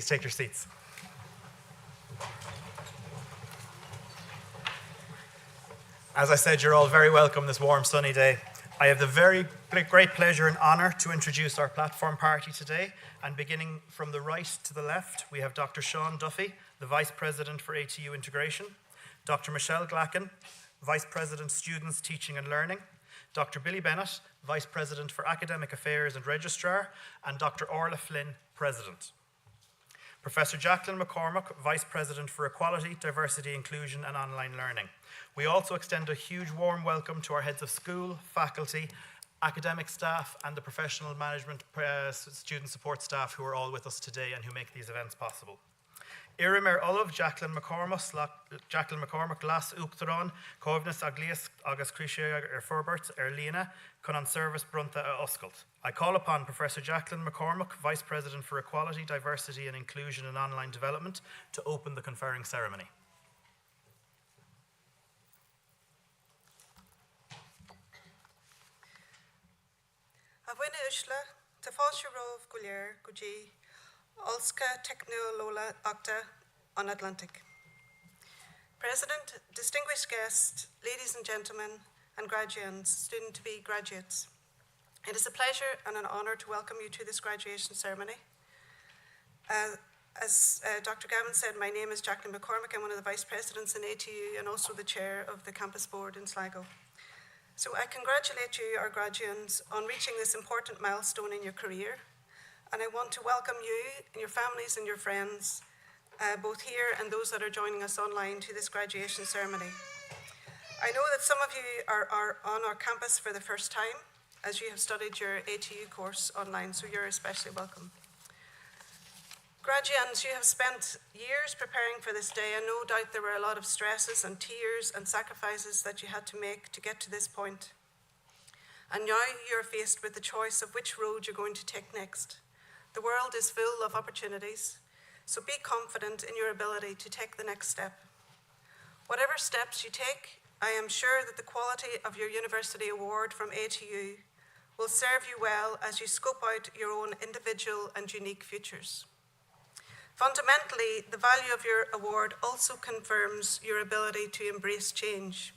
Please take your seats. As I said, you're all very welcome this warm, sunny day. I have the very great pleasure and honour to introduce our platform party today. And beginning from the right to the left, we have Dr. Sean Duffy, the Vice President for ATU Integration, Dr. Michelle Glacken, Vice President, Students, Teaching and Learning, Dr. Billy Bennett, Vice President for Academic Affairs and Registrar, and Dr. Orla Flynn, President. Professor Jacqueline McCormack, Vice President for Equality, Diversity, Inclusion and Online Learning. We also extend a huge warm welcome to our heads of school, faculty, academic staff and the professional management student support staff who are all with us today and who make these events possible. Irim Olive, Jacqueline McCormack, Las Uachtarán, Cóimhneas Aglias, Agus Crisha Furbert, Lína, Conan Service Brunta Oscailt. I call upon Professor Jacqueline McCormack, Vice President for Equality, Diversity and Inclusion and Online Development, to open the conferring ceremony. Avwine Ushla, Tafalsharov Gulier, Guji, Olska Technolola Octa on Atlantic. President, distinguished guests, ladies and gentlemen, and graduates, student-to-be graduates. It is a pleasure and an honour to welcome you to this graduation ceremony. As Dr. Gavin said, my name is Jacqueline McCormack. I'm one of the Vice Presidents in ATU and also the Chair of the Campus Board in Sligo. So I congratulate you, our graduates, on reaching this important milestone in your career. And I want to welcome you and your families and your friends, both here and those that are joining us online, to this graduation ceremony. I know that some of you are on our campus for the first time, as you have studied your ATU course online, so you're especially welcome. Graduates, you have spent years preparing for this day, and no doubt there were a lot of stresses and tears and sacrifices that you had to make to get to this point. And now you're faced with the choice of which road you're going to take next. The world is full of opportunities, so be confident in your ability to take the next step. Whatever steps you take, I am sure that the quality of your university award from ATU will serve you well as you scope out your own individual and unique futures. Fundamentally, the value of your award also confirms your ability to embrace change.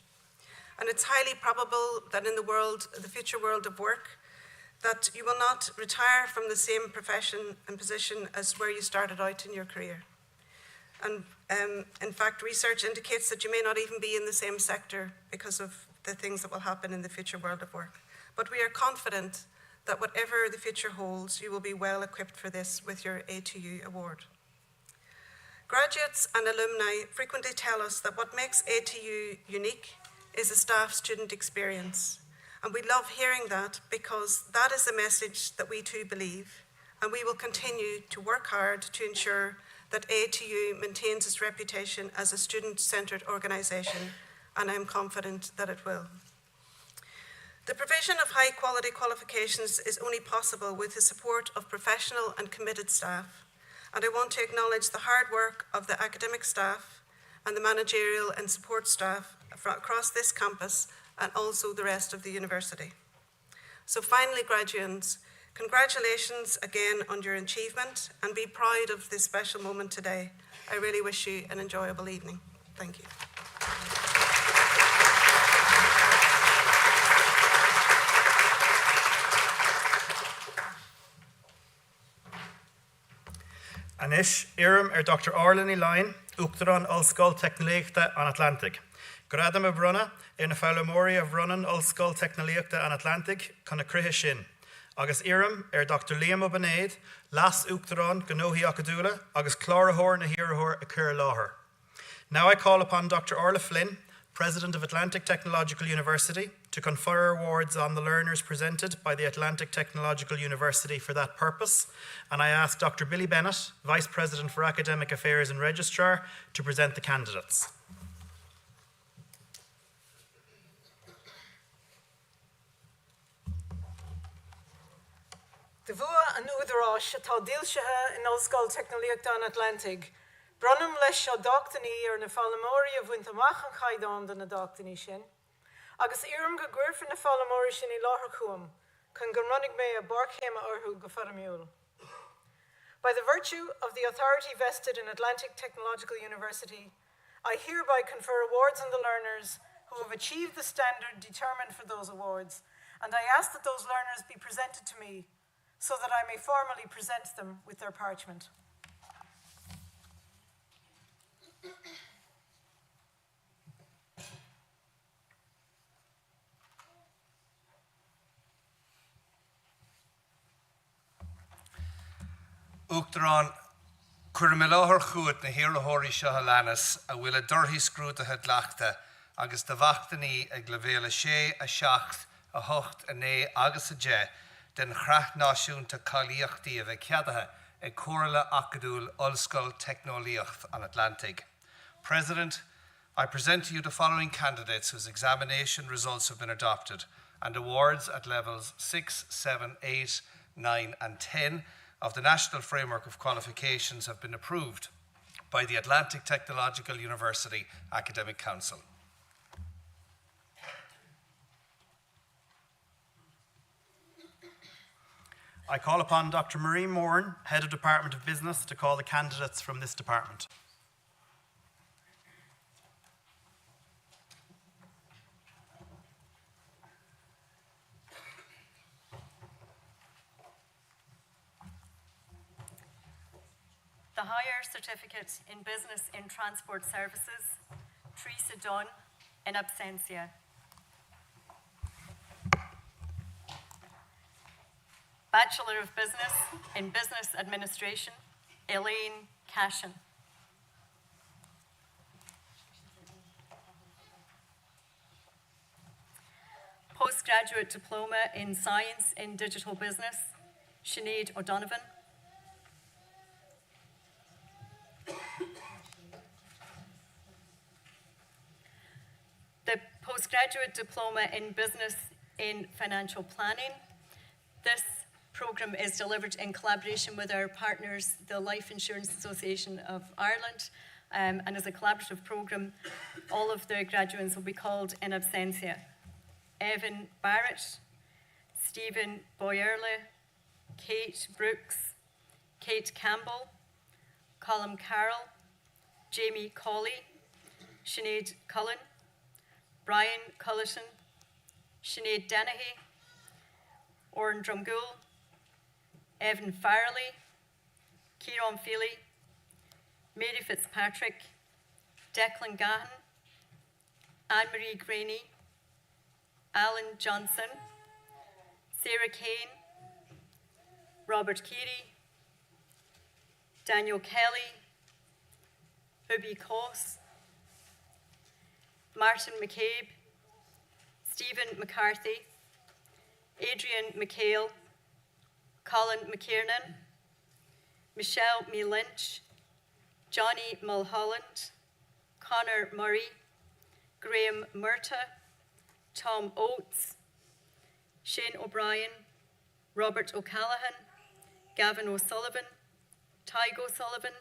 And it's highly probable that in the future world of work, that you will not retire from the same profession and position as where you started out in your career. And in fact, research indicates that you may not even be in the same sector because of the things that will happen in the future world of work. But we are confident that whatever the future holds, you will be well equipped for this with your ATU award. Graduates and alumni frequently tell us that what makes ATU unique is the staff-student experience. And we love hearing that because that is a message that we too believe, and we will continue to work hard to ensure that ATU maintains its reputation as a student-centred organisation, and I'm confident that it will. The provision of high-quality qualifications is only possible with the support of professional and committed staff. And I want to acknowledge the hard work of the academic staff and the managerial and support staff across this campus and also the rest of the university. So finally, graduates, congratulations again on your achievement and be proud of this special moment today. I really wish you an enjoyable evening. Thank you. Anish, Irim Dr. Orla Line, Uachtarán Ulscoil Technoliachta an Atlantic. Gradam of Brunna, in a Falomori of Runnan Ulscoil Technoliachta an Atlantic, Conna Crihe Shin. Agus Irim Dr. Liam O'Benaid, Las Uachtarán Ganohi Akadula, Agus Clorahor na Hirahor Akir Láhar. Now I call upon Dr. Orla Flynn, President of Atlantic Technological University, to confer awards on the learners presented by the Atlantic Technological University for that purpose. And I ask Dr. Billy Bennett, Vice President for Academic Affairs and Registrar, to present the candidates. Devua an Udarás atá díolsithe in Ulscoil Technoliachta an Atlantic. Brunam leis seo dochtaní na Falomóí a bhaint amach an chaidán den na dochtaní sin. Agus iarm go gcuirfin na Falomóí sin I láthair chuam, chun go runnig mé a barchéime orthú go fada miúil. By the virtue of the authority vested in Atlantic Technological University, I hereby confer awards on the learners who have achieved the standard determined for those awards, and I ask that those learners be presented to me so that I may formally present them with their parchment. Uachtarán, chuir mé láthar chuat na hiarrthóirí seo leanas a bhfuil a dorthaí scrútathe dleachta agus de bhachtaní ag le bhéle 6 a 7 a 8 a 9 agus a 10 den chreacht náisiúnta cáilíochtaí a bheith ceadathe ag comhairle acadúil Ollscoil Technoliacht an Atlantic. President, I present to you the following candidates whose examination results have been adopted and awards at levels 6, 7, 8, 9 and 10 of the National Framework of Qualifications have been approved by the Atlantic Technological University Academic Council. I call upon Dr. Marie Moran, Head of Department of Business, to call the candidates from this department. The Higher Certificate in Business in Transport Services, Teresa Dunn, in absentia. Bachelor of Business in Business Administration, Elaine Cashin. Postgraduate Diploma in Science in Digital Business, Sinead O'Donovan. The Postgraduate Diploma in Business in Financial Planning. This programme is delivered in collaboration with our partners, the Life Insurance Association of Ireland, and as a collaborative programme, all of the graduates will be called in absentia. Evan Barrett, Stephen Boyerle, Kate Brooks, Kate Campbell, Colm Carroll, Jamie Cawley, Sinead Cullen, Brian Cullerton, Sinead Dennehy, Oran Drumgool, Evan Farrelly, Kieran Feely, Mary Fitzpatrick, Declan Gahan, Anne-Marie Graney, Alan Johnson, Sarah Kane, Robert Keary, Daniel Kelly, Ubi Coss, Martin McCabe, Stephen McCarthy, Adrian McHale, Colin McKiernan, Michelle Me Lynch, Johnny Mulholland, Connor Murray, Graham Murta, Tom Oates, Shane O'Brien, Robert O'Callaghan, Gavin O'Sullivan, Tygo Sullivan,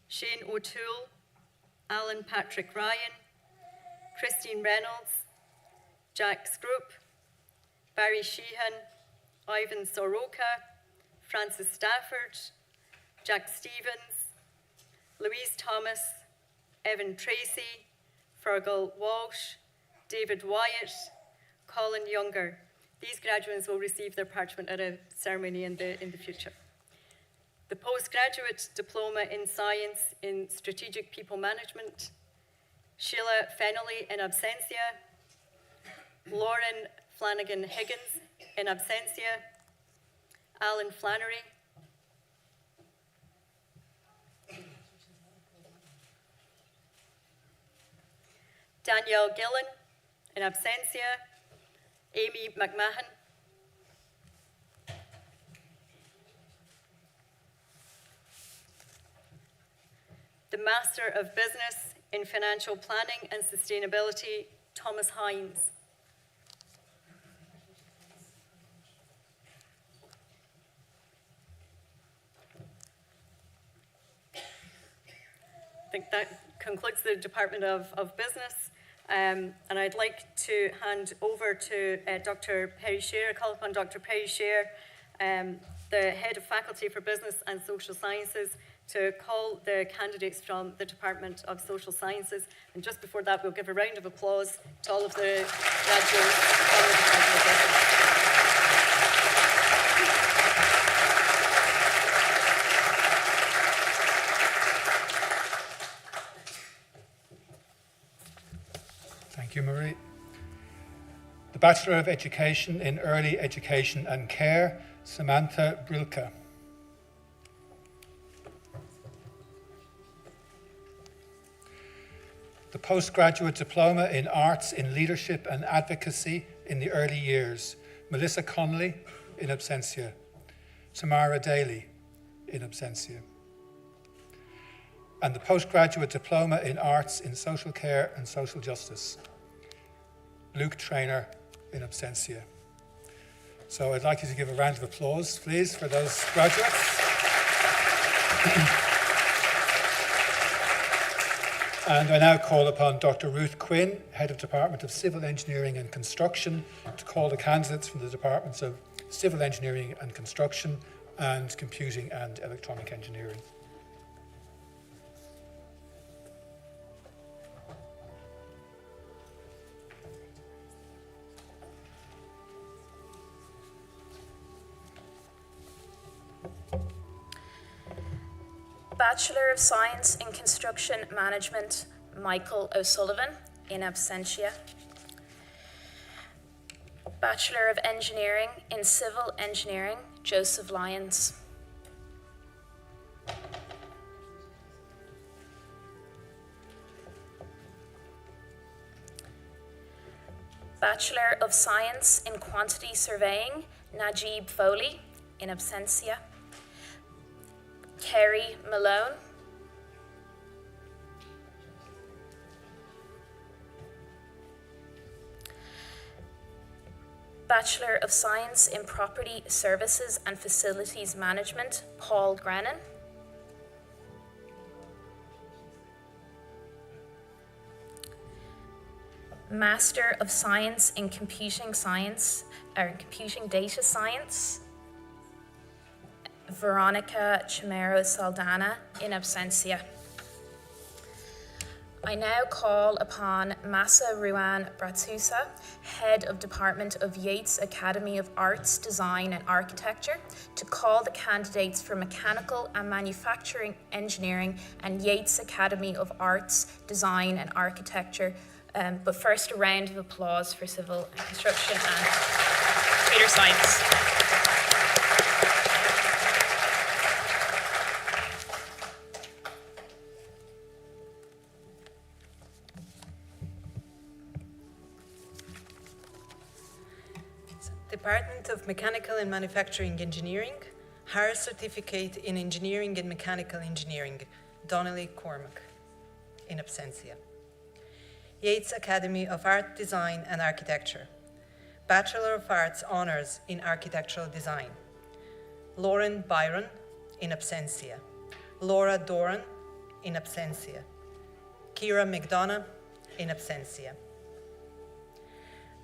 Shane O'Toole, Alan Patrick Ryan, Christine Reynolds, Jack Scroop, Barry Sheehan, Ivan Soroka, Francis Stafford, Jack Stevens, Louise Thomas, Evan Tracy, Fergal Walsh, David Wyatt, Colin Younger. These graduates will receive their parchment at a ceremony in the future. The Postgraduate Diploma in Science in Strategic People Management, Sheila Fennelly in absentia, Lauren Flanagan Higgins in absentia, Alan Flannery, Danielle Gillen in absentia, Amy McMahon, the Master of Business in Financial Planning and Sustainability, Thomas Hines. I think that concludes the Department of Business. And I'd like to hand over to Dr. Perry Shear. I call upon Dr. Perry Shear, the the Head of Faculty for Business and Social Sciences to call the candidates from the Department of Social Sciences. And just before that, we'll give a round of applause to all of the graduates from the Department of Business. Thank you, Marie. The Bachelor of Education in Early Education and Care, Samantha Brilke. The Postgraduate Diploma in Arts in Leadership and Advocacy in the Early Years, Melissa Connolly, in absentia. Tamara Daly, in absentia. And the Postgraduate Diploma in Arts in Social Care and Social Justice, Luke Traynor, in absentia. So I'd like you to give a round of applause, please, for those graduates. And I now call upon Dr. Ruth Quinn, Head of Department of Civil Engineering and Construction, to call the candidates from the Departments of Civil Engineering and Construction and Computing and Electronic Engineering. Bachelor of Science in Construction Management, Michael O'Sullivan, in absentia. Bachelor of Engineering in Civil Engineering, Joseph Lyons. Bachelor of Science in Quantity Surveying, Najib Foley, in absentia. Kerry Malone. Bachelor of Science in Property Services and Facilities Management, Paul Grennan. Master of Science in Computing Data Science, Veronica Chimero Saldana, in absentia. I now call upon Massa Ruan Bratsusa, Head of Department of Yates Academy of Arts, Design and Architecture, to call the candidates for Mechanical and Manufacturing Engineering and Yates Academy of Arts, Design and Architecture. But first, a round of applause for Civil and Construction and Computer Science. Department of Mechanical and Manufacturing Engineering, Higher Certificate in Engineering and Mechanical Engineering, Donnelly Cormac, in absentia. Yates Academy of Art, Design and Architecture, Bachelor of Arts Honours in Architectural Design, Lauren Byron, in absentia. Laura Doran, in absentia. Kira McDonough, in absentia.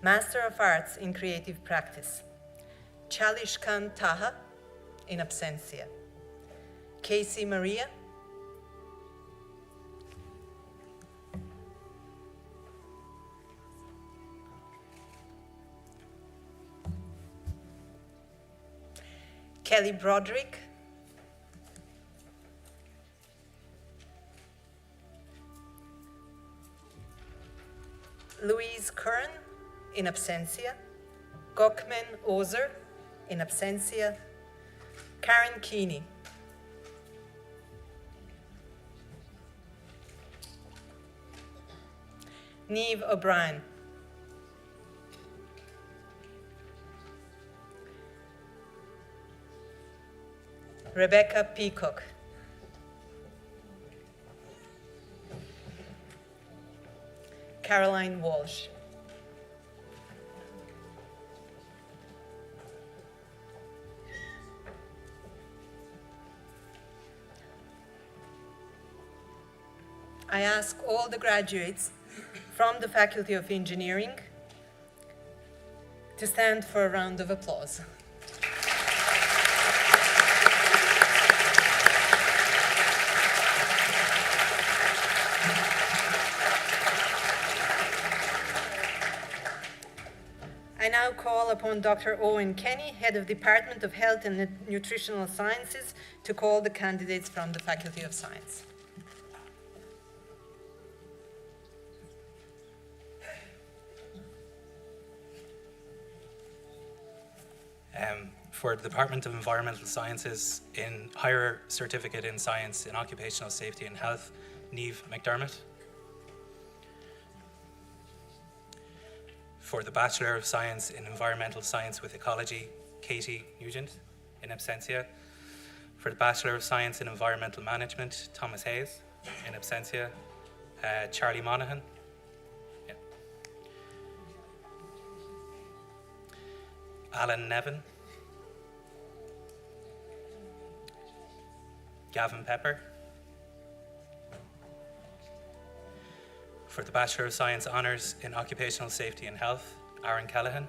Master of Arts in Creative Practice, Chalishkan Taha, in absentia. Casey Maria, Kelly Broderick, Louise Curran, in absentia. Gokmen Ozer, in absentia. Karen Keeney. Niamh O'Brien. Rebecca Peacock. Caroline Walsh. I ask all the graduates from the Faculty of Engineering to stand for a round of applause. call upon Dr. Owen Kenny, Head of Department of Health and Nutritional Sciences, to call the candidates from the Faculty of Science. For the Department of Environmental Sciences in Higher Certificate in Science in Occupational Safety and Health, Niamh McDermott. For the Bachelor of Science in Environmental Science with Ecology, Katie Nugent, in absentia. For the Bachelor of Science in Environmental Management, Thomas Hayes, in absentia. Charlie Monaghan. Yeah. Alan Nevin. Gavin Pepper. For the Bachelor of Science Honours in Occupational Safety and Health, Aaron Callahan.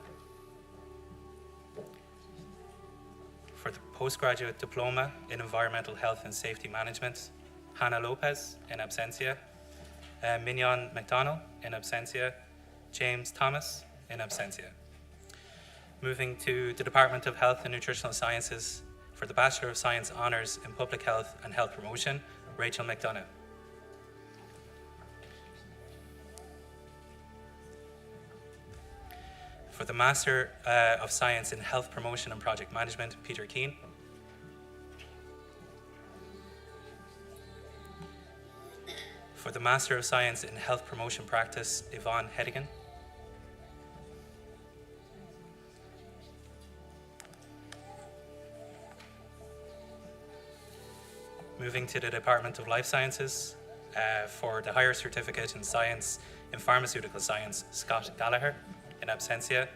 For the Postgraduate Diploma in Environmental Health and Safety Management, Hannah Lopez, in absentia. Mignon McDonnell, in absentia. James Thomas, in absentia. Moving to the Department of Health and Nutritional Sciences, for the Bachelor of Science Honours in Public Health and Health Promotion, Rachel McDonough. For the Master of Science in Health Promotion and Project Management, Peter Keane. For the Master of Science in Health Promotion Practice, Yvonne Hedigan. Moving to the Department of Life Sciences, for the Higher Certificate in Science in Pharmaceutical Science, Scott Gallagher, in absentia.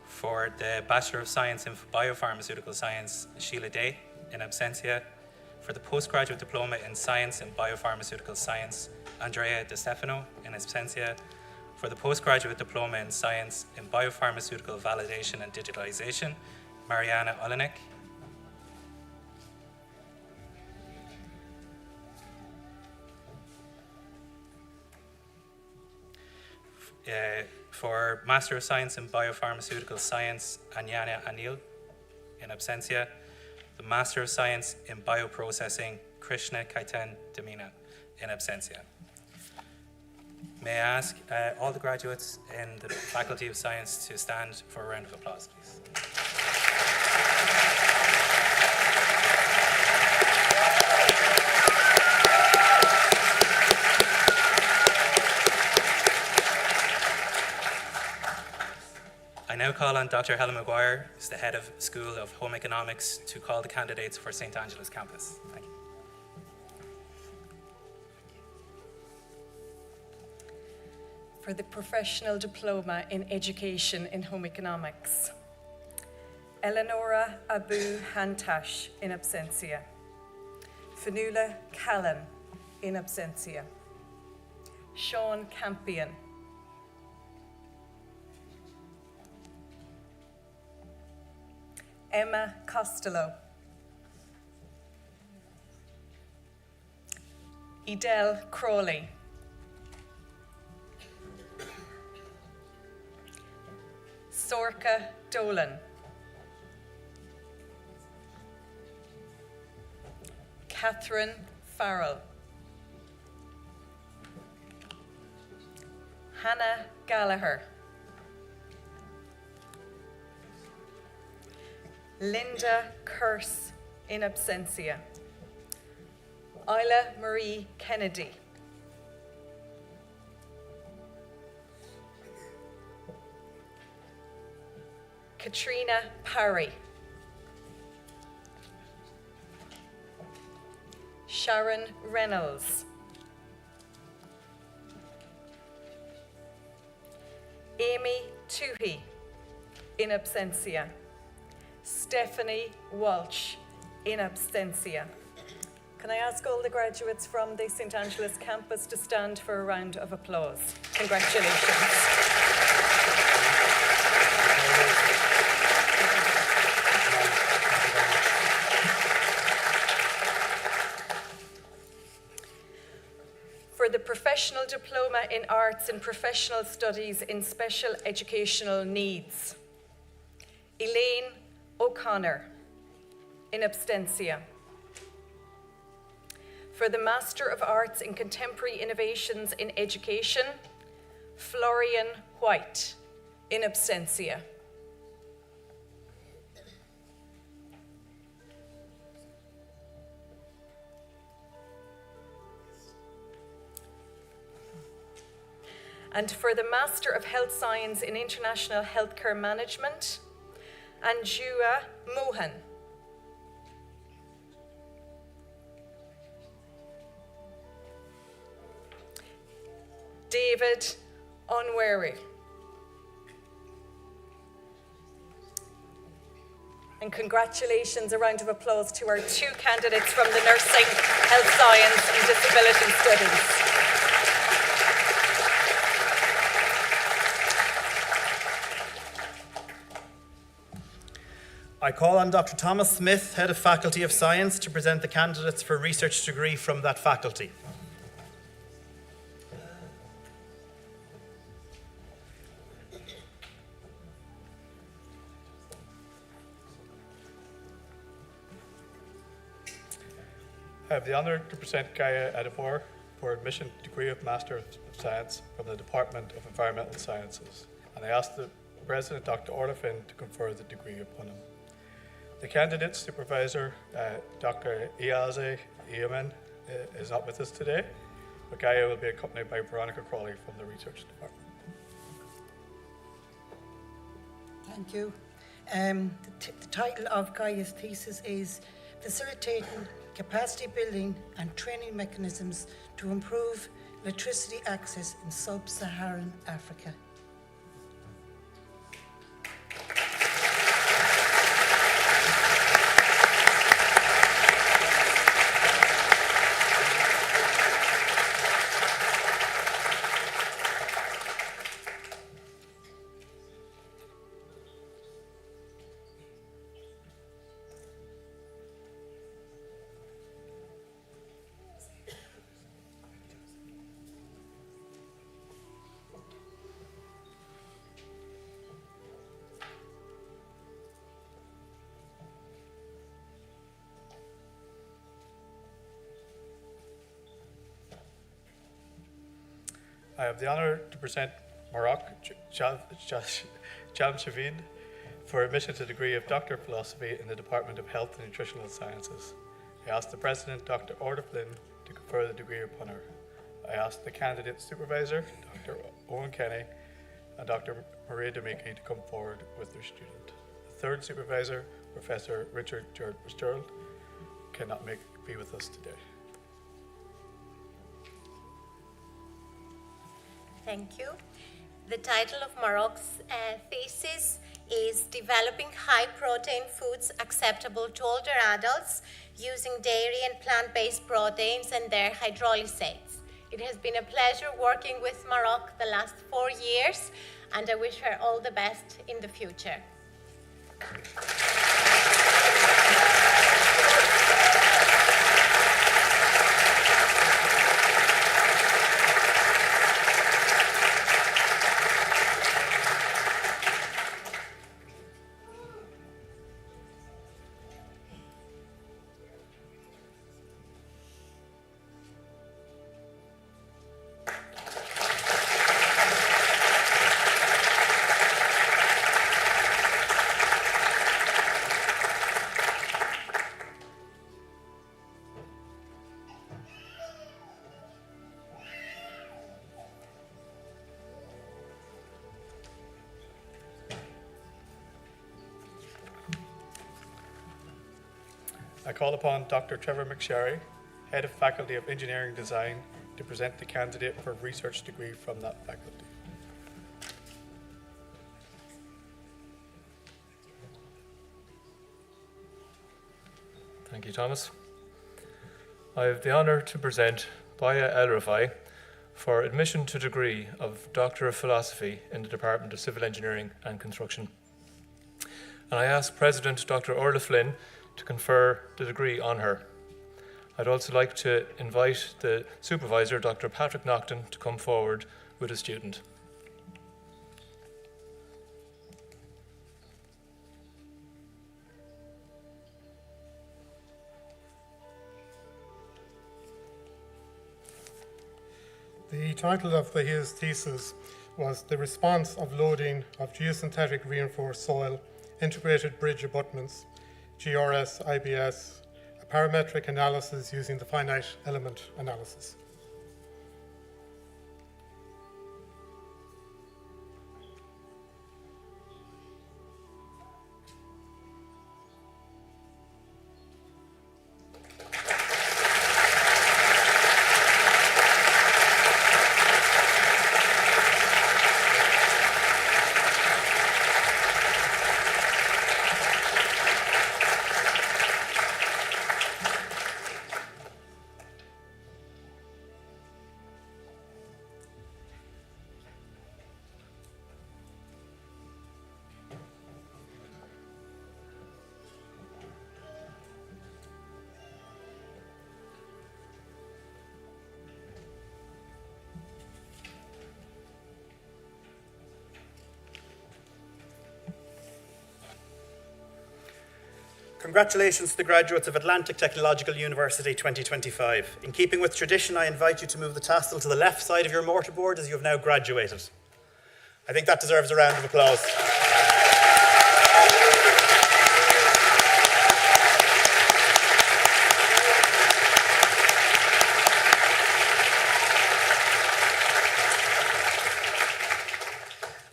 For the Bachelor of Science in Biopharmaceutical Science, Sheila Day, in absentia. For the Postgraduate Diploma in Science in Biopharmaceutical Science, Andrea De Stefano, in absentia. For the Postgraduate Diploma in Science in Biopharmaceutical Validation and Digitalization, Mariana Olenek. For Master of Science in Biopharmaceutical Science, Anyana Anil, in absentia. The Master of Science in Bioprocessing, Krishna Kaitan Damina, in absentia. May I ask all the graduates in the Faculty of Science to stand for a round of applause, please. I now call on Dr. Helen Maguire, who's the head of School of Home Economics, to call the candidates for St. Angela's campus. Thank you. For the Professional Diploma in Education in Home Economics, Eleonora Abu Hantash, in absentia. Fanula Callan, in absentia. Sean Campion. Emma Costello. Edel Crawley. Sorka Dolan. Catherine Farrell. Hannah Gallagher. Linda Curse, in absentia. Isla Marie Kennedy. Katrina Parry. Sharon Reynolds. Amy Toohey, in absentia. Stephanie Walsh, in absentia. Can I ask all the graduates from the St. Angela's campus to stand for a round of applause? Congratulations. For the Professional Diploma in Arts and Professional Studies in Special Educational Needs, Elaine O'Connor, in absentia. For the Master of Arts in Contemporary Innovations in Education, Florian White, in absentia. And for the Master of Health Science in International Healthcare Management, Anjua Mohan. David Onweri. And congratulations, a round of applause to our 2 candidates from the Nursing, Health Science and Disability Studies. I call on Dr. Thomas Smith, Head of Faculty of Science, to present the candidates for research degree from that faculty. I have the honour to present Gaia Adibor for admission degree of Master of Science from the Department of Environmental Sciences, and I ask the President, Dr. Orla Flynn, to confer the degree upon him. The candidate supervisor, Dr. Iaze Eaman, is not with us today, but Gaia will be accompanied by Veronica Crawley from the Research Department. Thank you. The title of Gaia's thesis is Facilitating Capacity Building and Training Mechanisms to Improve Electricity Access in Sub-Saharan Africa. I have the honour to present Maroc Jamshavid for admission to the degree of Doctor of Philosophy in the Department of Health and Nutritional Sciences. I ask the President, Dr. Orla Flynn, to confer the degree upon her. I ask the candidate supervisor, Dr. Owen Kenny, and Dr. Maria Demiki to come forward with their student. The third supervisor, Professor Richard Sturld, cannot be with us today. Thank you. The title of Maroc's thesis is Developing High-Protein Foods Acceptable to Older Adults Using Dairy and Plant-Based Proteins and Their Hydrolysates. It has been a pleasure working with Maroc the last 4 years, and I wish her all the best in the future. I call upon Dr. Trevor McSherry, Head of Faculty of Engineering Design, to present the candidate for research degree from that faculty. Thank you, Thomas. I have the honour to present Baya El Rafai for admission to degree of Doctor of Philosophy in the Department of Civil Engineering and Construction. And I ask President Dr. Orla Flynn to confer the degree on her. I'd also like to invite the supervisor, Dr. Patrick Naughton, to come forward with a student. The title of his thesis was The Response of Loading of Geosynthetic Reinforced Soil, Integrated Bridge Abutments, GRS, IBS, a parametric analysis using the finite element analysis. Congratulations to the graduates of Atlantic Technological University 2025. In keeping with tradition, I invite you to move the tassel to the left side of your mortarboard as you have now graduated. I think that deserves a round of applause.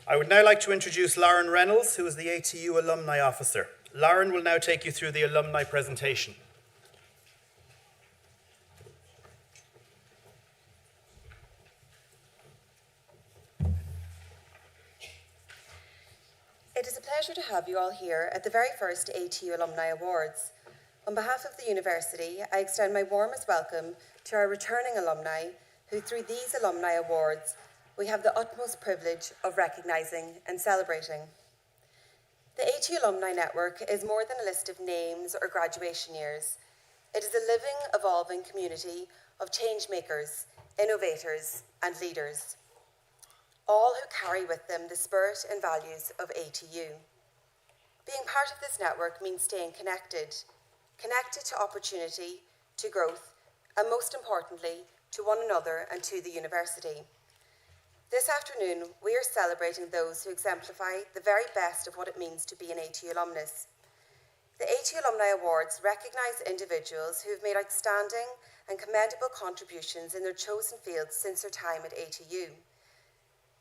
I would now like to introduce Lauren Reynolds, who is the ATU Alumni Officer. Lauren will now take you through the alumni presentation. It is a pleasure to have you all here at the very first ATU Alumni Awards. On behalf of the university, I extend my warmest welcome to our returning alumni who, through these alumni awards, we have the utmost privilege of recognising and celebrating. The ATU Alumni Network is more than a list of names or graduation years. It is a living, evolving community of change makers, innovators, and leaders, all who carry with them the spirit and values of ATU. Being part of this network means staying connected to opportunity, to growth, and most importantly, to one another and to the university. This afternoon, we are celebrating those who exemplify the very best of what it means to be an ATU alumnus. The ATU Alumni Awards recognise individuals who have made outstanding and commendable contributions in their chosen fields since their time at ATU.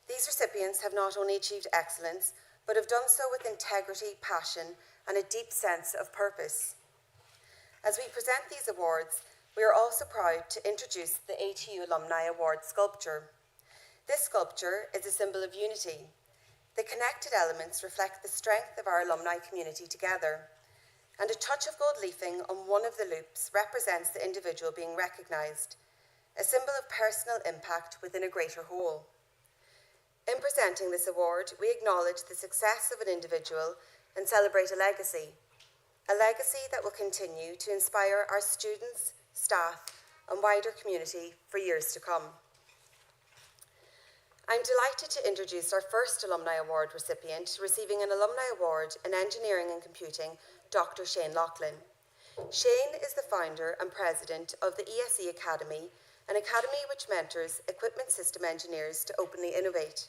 These recipients have not only achieved excellence, but have done so with integrity, passion, and a deep sense of purpose. As we present these awards, we are also proud to introduce the ATU Alumni Award sculpture. This sculpture is a symbol of unity. The connected elements reflect the strength of our alumni community together, and a touch of gold leafing on one of the loops represents the individual being recognised, a symbol of personal impact within a greater whole. In presenting this award, we acknowledge the success of an individual and celebrate a legacy that will continue to inspire our students, staff, and wider community for years to come. I'm delighted to introduce our first Alumni Award recipient receiving an Alumni Award in Engineering and Computing, Dr. Shane Loughlin. Shane is the founder and president of the ESE Academy, an academy which mentors equipment system engineers to openly innovate.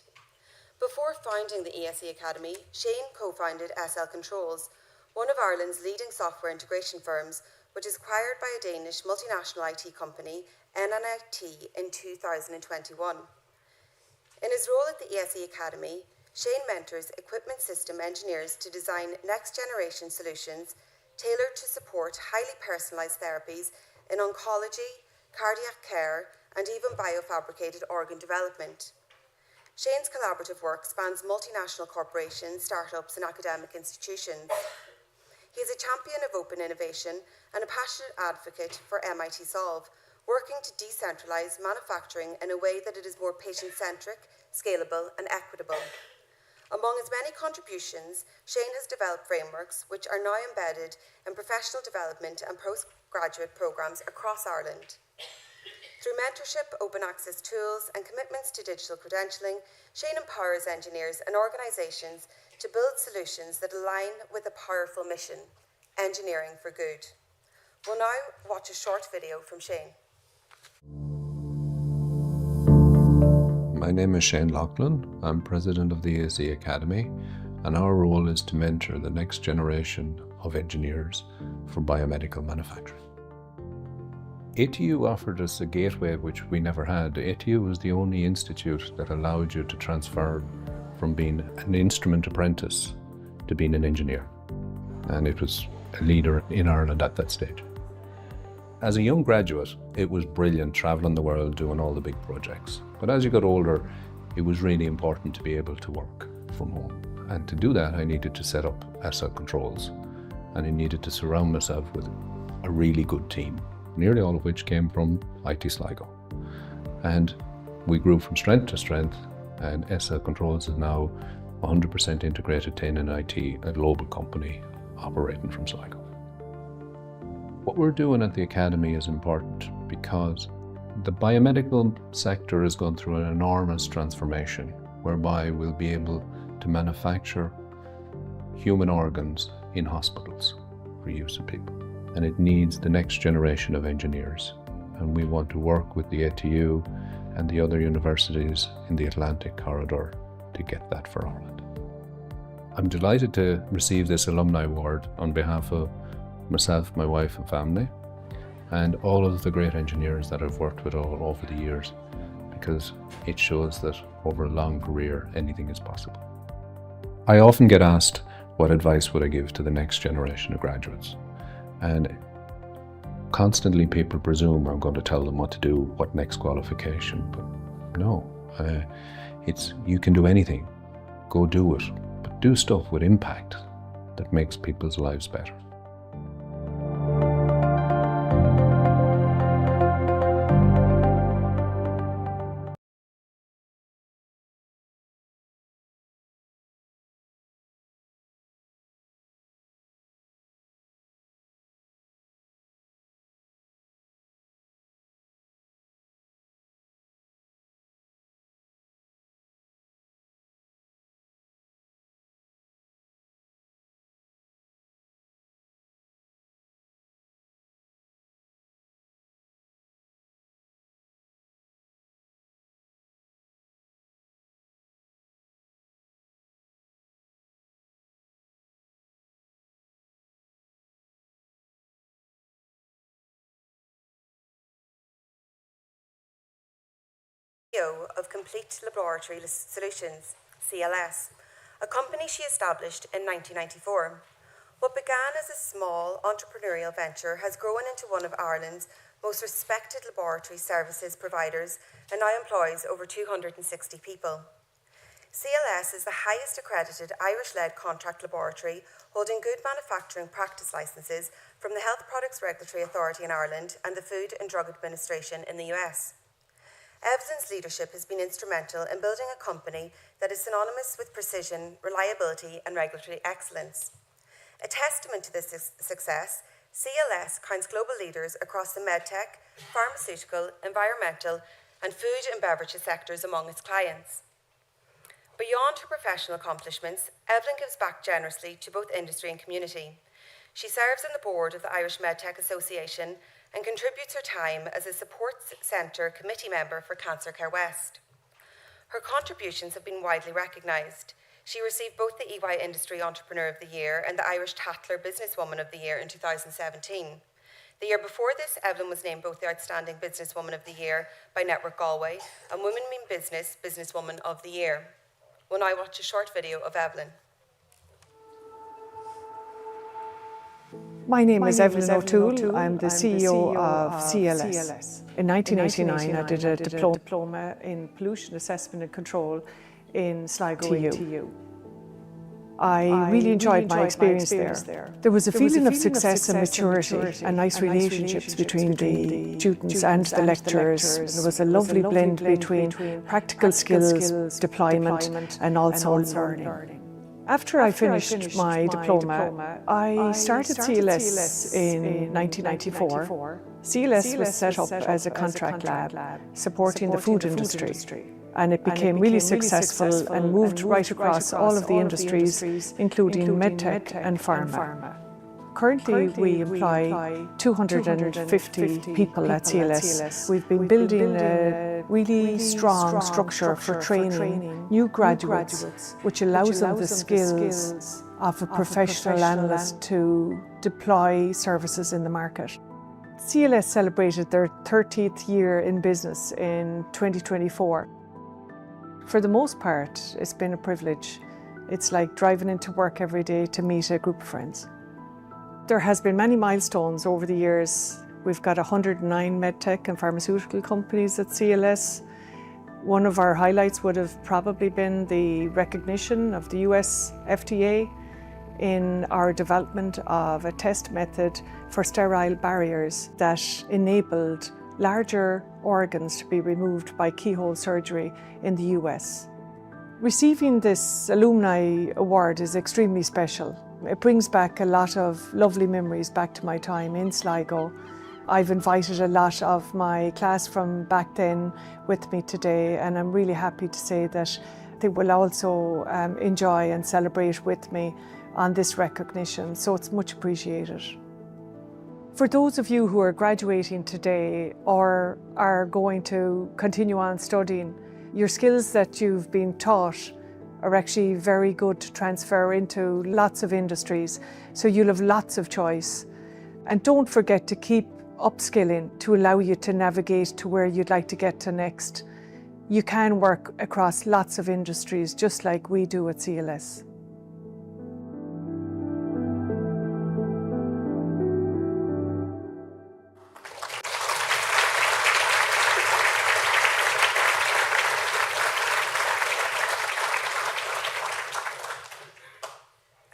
Before founding the ESE Academy, Shane co-founded SL Controls, one of Ireland's leading software integration firms, which is acquired by a Danish multinational IT company, NNIT, in 2021. In his role at the ESE Academy, Shane mentors equipment system engineers to design next-generation solutions tailored to support highly personalised therapies in oncology, cardiac care, and even biofabricated organ development. Shane's collaborative work spans multinational corporations, startups, and academic institutions. He is a champion of open innovation and a passionate advocate for MIT Solve, working to decentralise manufacturing in a way that it is more patient-centric, scalable, and equitable. Among his many contributions, Shane has developed frameworks which are now embedded in professional development and postgraduate programmes across Ireland. Through mentorship, open access tools, and commitments to digital credentialing, Shane empowers engineers and organisations to build solutions that align with a powerful mission, engineering for good. We'll now watch a short video from Shane. My name is Shane Loughlin. I'm president of the ASE Academy, and our role is to mentor the next generation of engineers for biomedical manufacturing. ATU offered us a gateway which we never had. ATU was the only institute that allowed you to transfer from being an instrument apprentice to being an engineer. And it was a leader in Ireland at that stage. As a young graduate, it was brilliant traveling the world doing all the big projects. But as you got older, it was really important to be able to work from home. And to do that, I needed to set up ESA controls. And I needed to surround myself with a really good team, nearly all of which came from IT Sligo. And we grew from strength to strength, and ESA Controls is now 100% integrated in IT, a global company operating from Sligo. What we're doing at the Academy is important because the biomedical sector is going through an enormous transformation whereby we'll be able to manufacture human organs in hospitals for use of people. And it needs the next generation of engineers. And we want to work with the ATU and the other universities in the Atlantic corridor to get that for Ireland. I'm delighted to receive this Alumni Award on behalf of myself, my wife and family, and all of the great engineers that I've worked with all over the years, because it shows that over a long career, anything is possible. I often get asked, what advice would I give to the next generation of graduates? And constantly people presume I'm going to tell them what to do, what next qualification, but no, it's you can do anything, go do it, but do stuff with impact that makes people's lives better. CEO of Complete Laboratory Solutions, CLS, a company she established in 1994. What began as a small entrepreneurial venture has grown into one of Ireland's most respected laboratory services providers and now employs over 260 people. CLS is the highest accredited Irish-led contract laboratory holding good manufacturing practice licences from the Health Products Regulatory Authority in Ireland and the Food and Drug Administration in the US. Evelyn's leadership has been instrumental in building a company that is synonymous with precision, reliability and regulatory excellence. A testament to this success, CLS counts global leaders across the medtech, pharmaceutical, environmental and food and beverages sectors among its clients. Beyond her professional accomplishments, Evelyn gives back generously to both industry and community. She serves on the board of the Irish Medtech Association and contributes her time as a support centre committee member for Cancer Care West. Her contributions have been widely recognised. She received both the EY Industry Entrepreneur of the Year and the Irish Tatler Businesswoman of the Year in 2017. The year before this, Evelyn was named both the Outstanding Businesswoman of the Year by Network Galway and Women Mean Business Businesswoman of the Year. We'll now watch a short video of Evelyn. My name is Evelyn O'Toole. I'm the CEO of CLS. In 1989, I did a diploma in pollution assessment and control in Sligo ATU. I really enjoyed my experience there. There was a feeling of success and maturity and nice relationships between the students and the lecturers. There was a lovely blend between practical skills, deployment and also learning. After I finished my diploma, I started CLS in 1994. CLS was set up as a contract lab supporting the food industry, and it became really successful and moved right across all of the industries, including medtech and pharma. Currently, we employ 250 people at CLS. We've been building a really strong structure for training new graduates, which allows them the skills of a professional analyst to deploy services in the market. CLS celebrated their 30th year in business in 2024. For the most part, it's been a privilege. It's like driving into work every day to meet a group of friends. There has been many milestones over the years. We've got 109 medtech and pharmaceutical companies at CLS. One of our highlights would have probably been the recognition of the US FDA in our development of a test method for sterile barriers that enabled larger organs to be removed by keyhole surgery in the US. Receiving this Alumni Award is extremely special. It brings back a lot of lovely memories back to my time in Sligo. I've invited a lot of my class from back then with me today, and I'm really happy to say that they will also enjoy and celebrate with me on this recognition, so it's much appreciated. For those of you who are graduating today or are going to continue on studying, your skills that you've been taught are actually very good to transfer into lots of industries, so you'll have lots of choice. And don't forget to keep upskilling to allow you to navigate to where you'd like to get to next. You can work across lots of industries just like we do at CLS.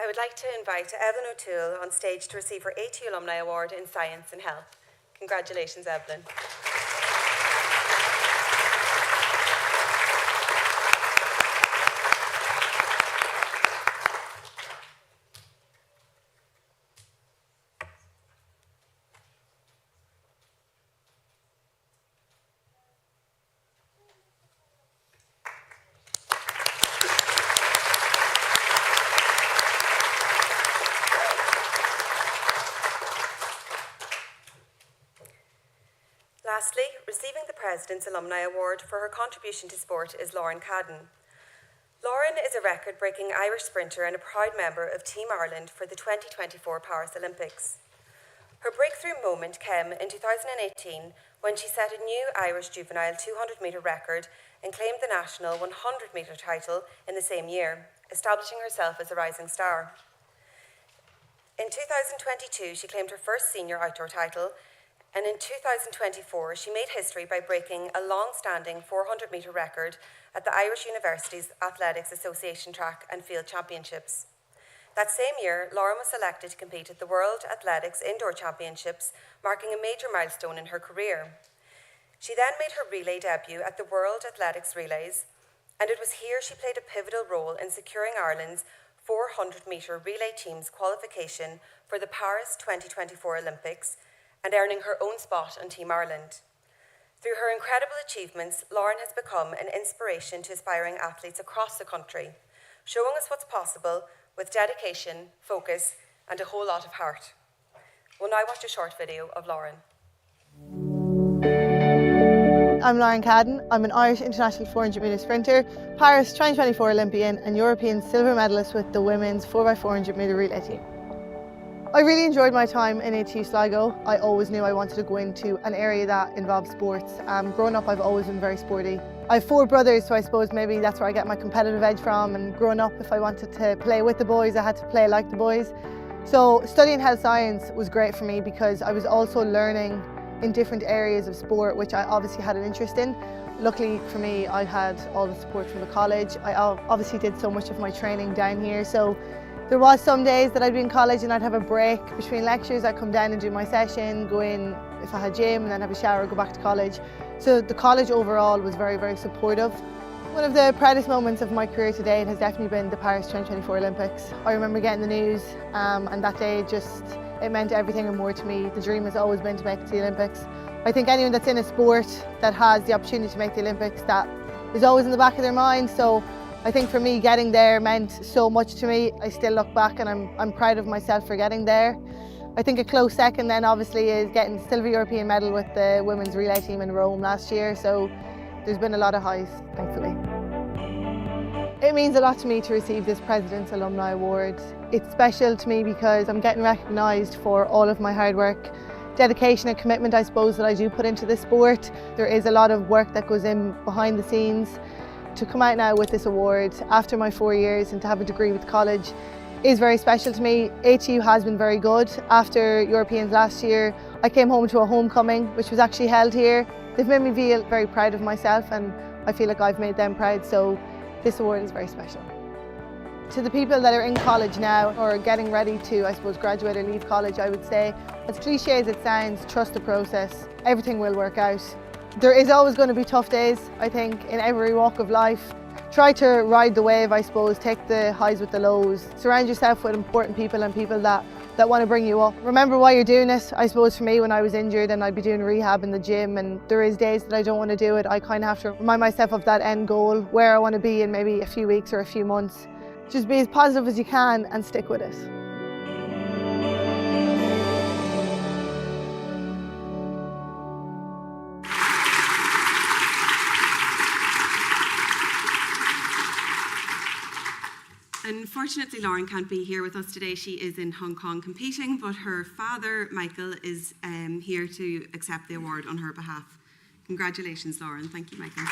I would like to invite Evelyn O'Toole on stage to receive her ATU Alumni Award in Science and Health. Congratulations, Evelyn. Lastly, receiving the President's Alumni Award for her contribution to sport is Lauren Cadden. Lauren is a record-breaking Irish sprinter and a proud member of Team Ireland for the 2024 Paris Olympics. Her breakthrough moment came in 2018 when she set a new Irish juvenile 200-metre record and claimed the national 100-metre title in the same year, establishing herself as a rising star. In 2022, she claimed her first senior outdoor title, and in 2024, she made history by breaking a long-standing 400-metre record at the Irish University's Athletics Association Track and Field Championships. That same year, Lauren was selected to compete at the World Athletics Indoor Championships, marking a major milestone in her career. She then made her relay debut at the World Athletics Relays, and it was here she played a pivotal role in securing Ireland's 400-metre relay team's qualification for the Paris 2024 Olympics, and earning her own spot on Team Ireland. Through her incredible achievements, Lauren has become an inspiration to aspiring athletes across the country, showing us what's possible with dedication, focus, and a whole lot of heart. We'll now watch a short video of Lauren. I'm Lauren Cadden. I'm an Irish international 400-metre sprinter, Paris 2024 Olympian and European silver medalist with the women's 4x400-metre relay team. I really enjoyed my time in ATU Sligo. I always knew I wanted to go into an area that involved sports. Growing up, I've always been very sporty. I have 4 brothers, so I suppose maybe that's where I get my competitive edge from. And growing up, if I wanted to play with the boys, I had to play like the boys. So studying health science was great for me because I was also learning in different areas of sport, which I obviously had an interest in. Luckily for me, I had all the support from the college. I obviously did so much of my training down here. So there was some days that I'd be in college and I'd have a break between lectures. I'd come down and do my session, go in if I had gym, and then have a shower, go back to college. So the college overall was very, very supportive. One of the proudest moments of my career to date has definitely been the Paris 2024 Olympics. I remember getting the news and that day it meant everything and more to me. The dream has always been to make it to the Olympics. I think anyone that's in a sport that has the opportunity to make the Olympics, that is always in the back of their mind. So I think for me, getting there meant so much to me. I still look back and I'm proud of myself for getting there. I think a close second then obviously is getting the silver European medal with the women's relay team in Rome last year. So there's been a lot of highs, thankfully. It means a lot to me to receive this President's Alumni Award. It's special to me because I'm getting recognised for all of my hard work, dedication and commitment, I suppose, that I do put into this sport. There is a lot of work that goes in behind the scenes. To come out now with this award after my 4 years and to have a degree with college is very special to me. ATU has been very good. After Europeans last year, I came home to a homecoming, which was actually held here. They've made me feel very proud of myself, and I feel like I've made them proud, so this award is very special. To the people that are in college now or getting ready to, I suppose, graduate or leave college, I would say, as cliche as it sounds, trust the process. Everything will work out. There is always going to be tough days, I think, in every walk of life. Try to ride the wave, I suppose, take the highs with the lows. Surround yourself with important people and people that want to bring you up. Remember why you're doing it. I suppose for me, when I was injured and I'd be doing rehab in the gym and there is days that I don't want to do it, I kind of have to remind myself of that end goal, where I want to be in maybe a few weeks or a few months. Just be as positive as you can and stick with it. Unfortunately, Lauren can't be here with us today. She is in Hong Kong competing, but her father, Michael, is here to accept the award on her behalf. Congratulations, Lauren. Thank you, Michael.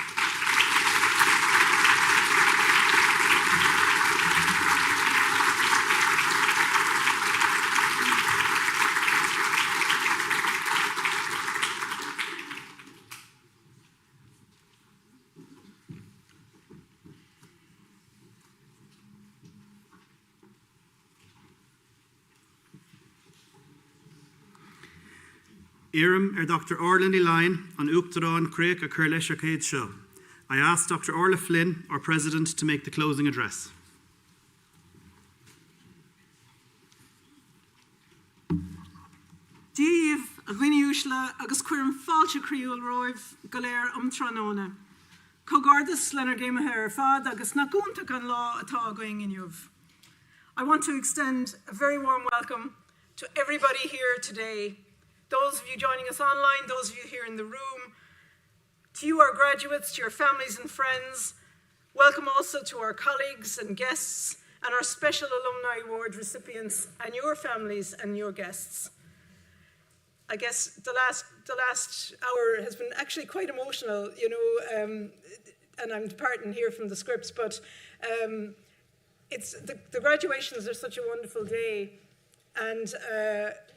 Éireann Dr. Orla ní Line an Uachtarán Craig a chur leis ar céad seo. I ask Dr. Orla Flynn, our President, to make the closing address. Díomh a ghuineúisle agus cuireann fáilte críúil roimh go léir tróna. Cogardas lenar géimethe ar fad agus na gúnta an lá atá going inniuh. I want to extend a very warm welcome to everybody here today. Those of you joining us online, those of you here in the room, to you, our graduates, to your families and friends, welcome also to our colleagues and guests and our special Alumni Award recipients and your families and your guests. I guess the last hour has been actually quite emotional, you know, and I'm departing here from the scripts, but it's the graduations are such a wonderful day, and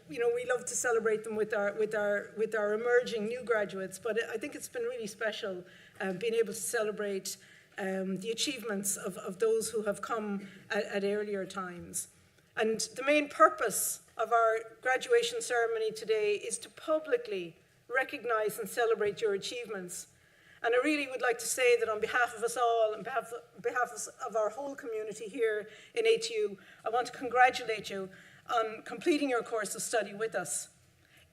you know, we love to celebrate them with our emerging new graduates, but I think it's been really special being able to celebrate the achievements of those who have come at earlier times. And the main purpose of our graduation ceremony today is to publicly recognize and celebrate your achievements. And I really would like to say that on behalf of us all, on behalf of our whole community here in ATU, I want to congratulate you on completing your course of study with us.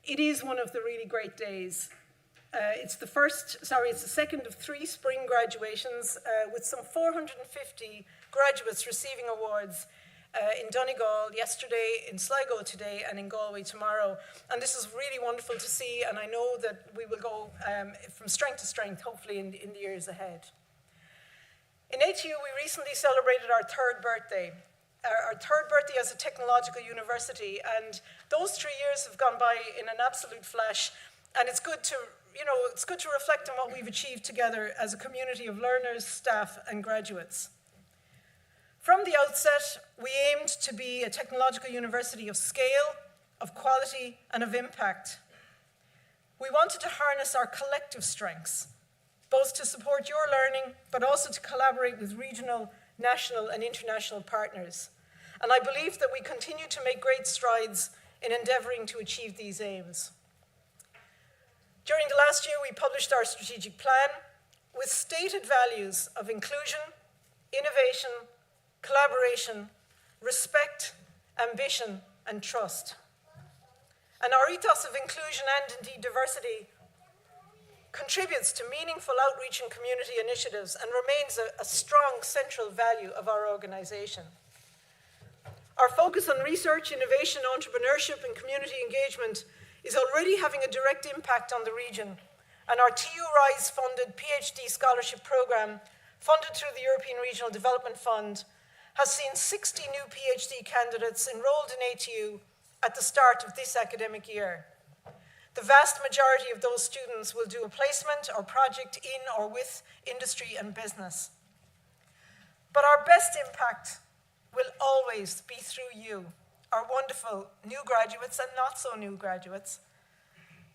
It is one of the really great days. It's the second of 3 spring graduations with some 450 graduates receiving awards in Donegal yesterday, in Sligo today, and in Galway tomorrow. And this is really wonderful to see, and I know that we will go from strength to strength, hopefully in the years ahead. In ATU, we recently celebrated our 3rd birthday. Our 3rd birthday as a technological university, and those 3 years have gone by in an absolute flash, and it's good to reflect on what we've achieved together as a community of learners, staff, and graduates. From the outset, we aimed to be a technological university of scale, of quality, and of impact. We wanted to harness our collective strengths, both to support your learning, but also to collaborate with regional, national, and international partners. And I believe that we continue to make great strides in endeavouring to achieve these aims. During the last year, we published our strategic plan with stated values of inclusion, innovation, collaboration, respect, ambition, and trust. And our ethos of inclusion and indeed diversity contributes to meaningful outreach and community initiatives and remains a strong central value of our organisation. Our focus on research, innovation, entrepreneurship, and community engagement is already having a direct impact on the region, and our TU Rise funded PhD scholarship programme, funded through the European Regional Development Fund, has seen 60 new PhD candidates enrolled in ATU at the start of this academic year. The vast majority of those students will do a placement or project in or with industry and business. But our best impact will always be through you, our wonderful new graduates and not so new graduates.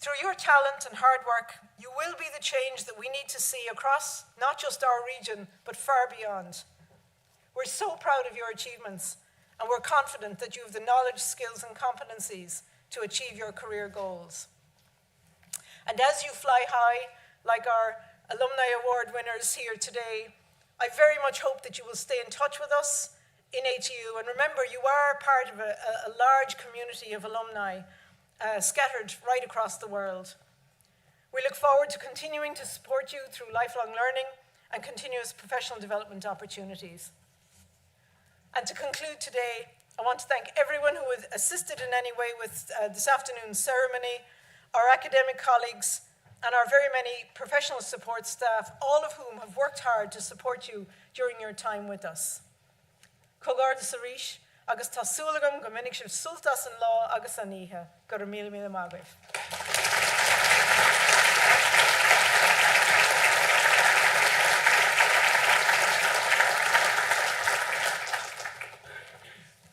Through your talent and hard work, you will be the change that we need to see across not just our region, but far beyond. We're so proud of your achievements, and we're confident that you have the knowledge, skills, and competencies to achieve your career goals. And as you fly high, like our Alumni Award winners here today, I very much hope that you will stay in touch with us in ATU. And remember, you are part of a large community of alumni scattered right across the world. We look forward to continuing to support you through lifelong learning and continuous professional development opportunities. And to conclude today, I want to thank everyone who has assisted in any way with this afternoon's ceremony, our academic colleagues, and our very many professional support staff, all of whom have worked hard to support you during your time with us. Cogar de Sarish, agus tá súlagam go minic sibh sultas an lá agus an níthe, gur míle mágaibh.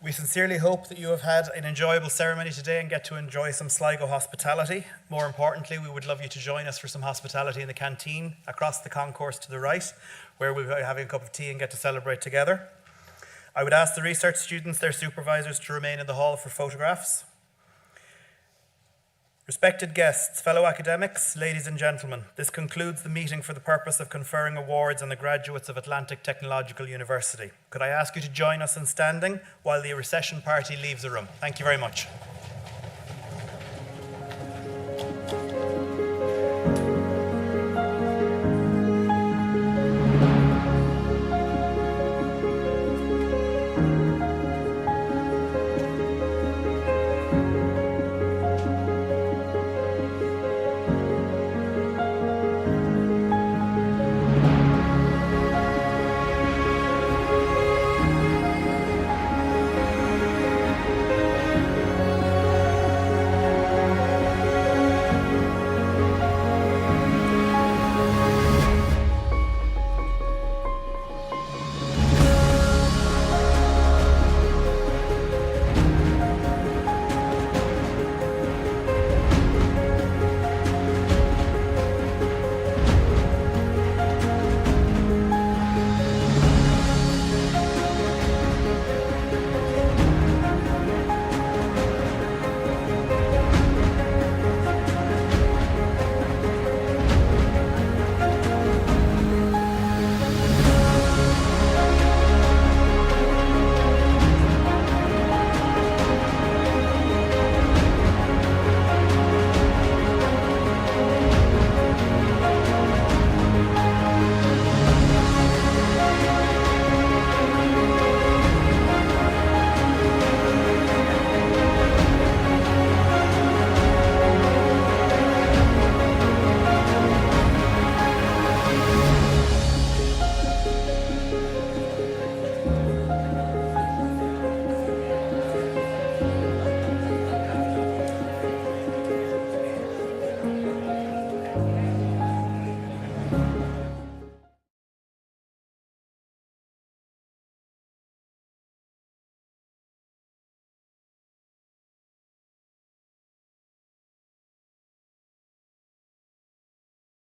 We sincerely hope that you have had an enjoyable ceremony today and get to enjoy some Sligo hospitality. More importantly, we would love you to join us for some hospitality in the canteen across the concourse to the right, where we'll be having a cup of tea and get to celebrate together. I would ask the research students, their supervisors, to remain in the hall for photographs. Respected guests, fellow academics, ladies and gentlemen, this concludes the meeting for the purpose of conferring awards on the graduates of Atlantic Technological University. Could I ask you to join us in standing while the recession party leaves the room? Thank you very much.